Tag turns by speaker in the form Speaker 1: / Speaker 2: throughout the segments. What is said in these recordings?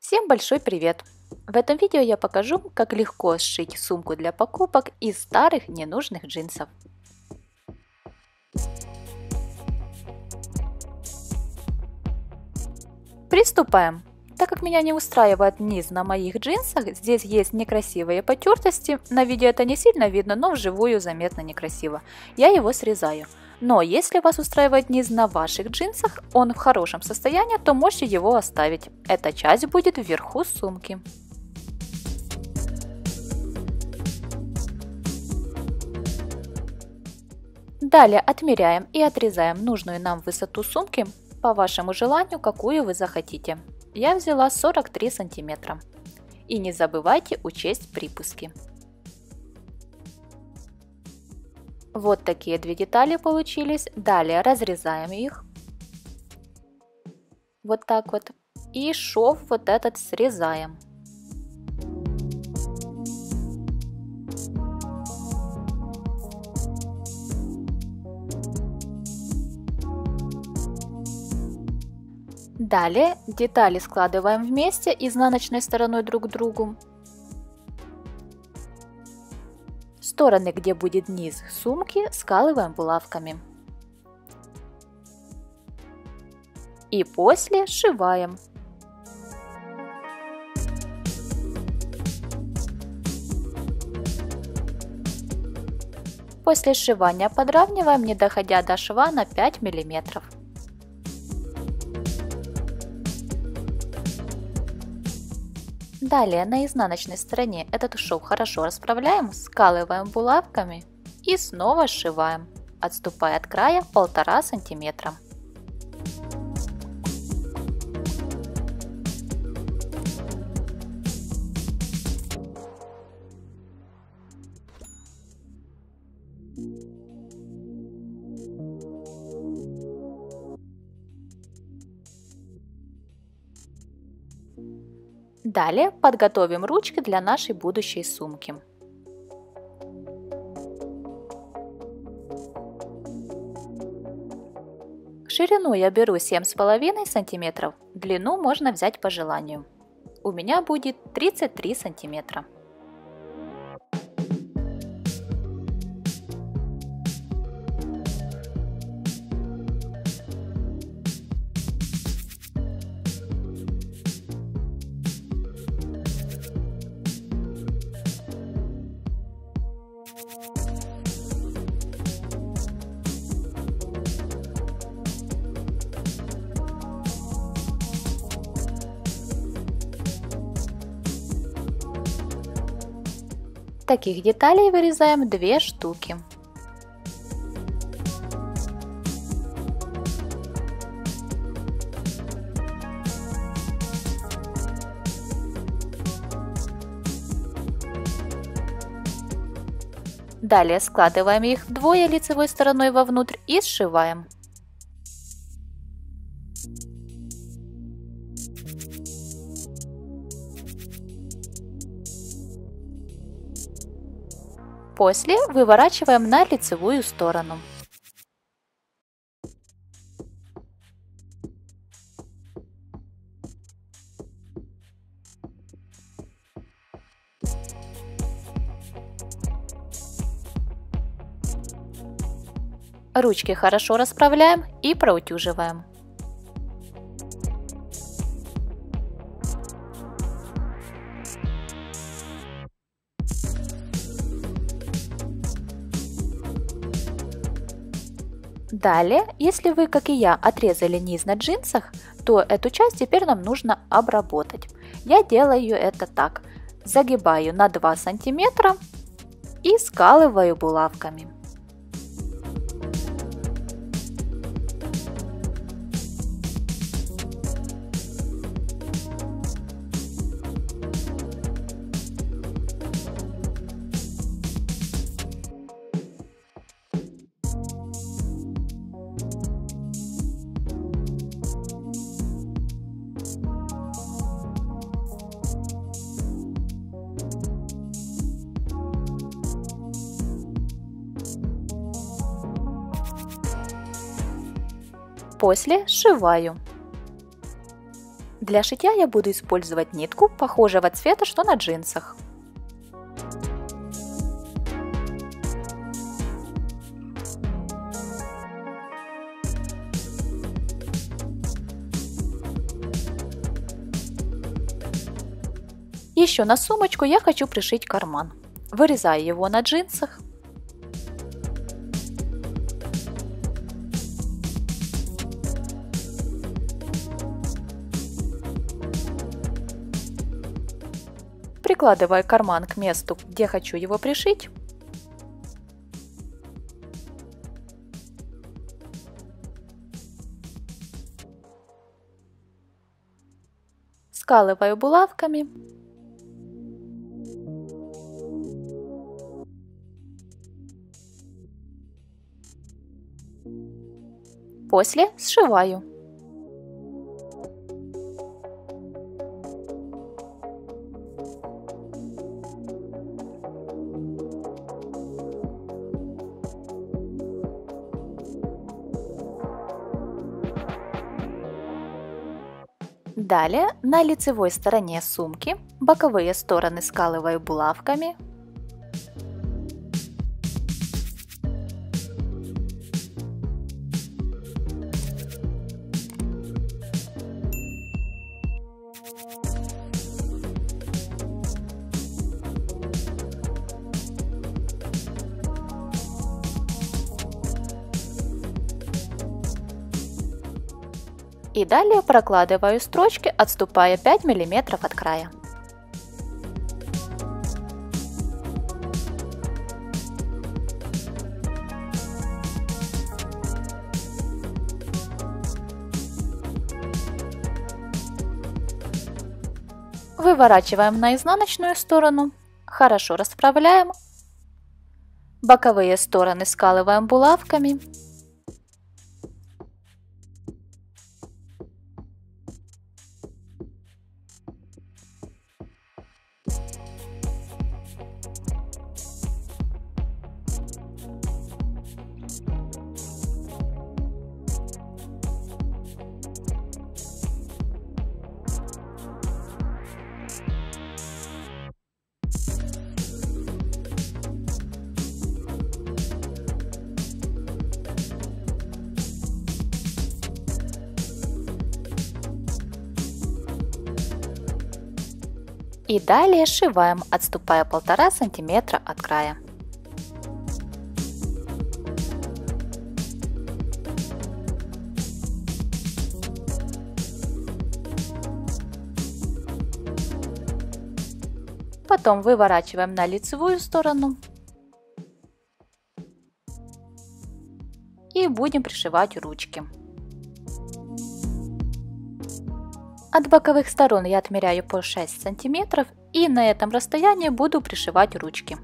Speaker 1: Всем большой привет! В этом видео я покажу, как легко сшить сумку для покупок из старых ненужных джинсов. Приступаем! Так как меня не устраивает низ на моих джинсах, здесь есть некрасивые потертости. На видео это не сильно видно, но вживую заметно некрасиво. Я его срезаю. Но если вас устраивает низ на ваших джинсах, он в хорошем состоянии, то можете его оставить. Эта часть будет вверху сумки. Далее отмеряем и отрезаем нужную нам высоту сумки по вашему желанию, какую вы захотите. Я взяла 43 сантиметра. И не забывайте учесть припуски. Вот такие две детали получились. Далее разрезаем их. Вот так вот. И шов вот этот срезаем. Далее детали складываем вместе изнаночной стороной друг к другу. Стороны, где будет низ сумки, скалываем булавками. И после сшиваем. После сшивания подравниваем, не доходя до шва, на 5 мм. Далее на изнаночной стороне этот шов хорошо расправляем, скалываем булавками и снова сшиваем, отступая от края 1,5 см. Далее подготовим ручки для нашей будущей сумки. Ширину я беру 7,5 см, длину можно взять по желанию. У меня будет 33 сантиметра. Таких деталей вырезаем 2 штуки. Далее складываем их вдвое лицевой стороной вовнутрь и сшиваем. После выворачиваем на лицевую сторону. Ручки хорошо расправляем и проутюживаем. Далее, если вы, как и я, отрезали низ на джинсах, то эту часть теперь нам нужно обработать. Я делаю это так. Загибаю на 2 сантиметра и скалываю булавками. После сшиваю. Для шитья я буду использовать нитку похожего цвета, что на джинсах. Еще на сумочку я хочу пришить карман. Вырезаю его на джинсах. Прикладываю карман к месту, где хочу его пришить. Скалываю булавками. После сшиваю. Далее на лицевой стороне сумки боковые стороны скалываю булавками. И далее прокладываю строчки, отступая 5 мм от края. Выворачиваем на изнаночную сторону, хорошо расправляем, боковые стороны скалываем булавками. И далее сшиваем, отступая 1,5 см от края. Потом выворачиваем на лицевую сторону и будем пришивать ручки. От боковых сторон я отмеряю по 6 см и на этом расстоянии буду пришивать ручки.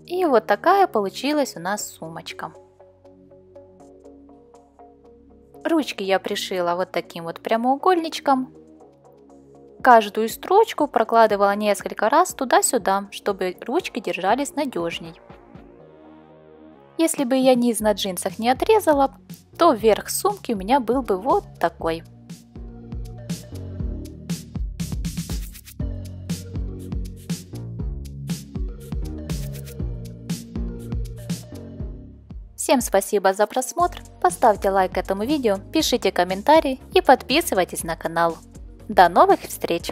Speaker 1: И вот такая получилась у нас сумочка. Ручки я пришила вот таким вот прямоугольничком. Каждую строчку прокладывала несколько раз туда-сюда, чтобы ручки держались надежней. Если бы я низ на джинсах не отрезала, то верх сумки у меня был бы вот такой. Всем спасибо за просмотр, поставьте лайк этому видео, пишите комментарии и подписывайтесь на канал. До новых встреч!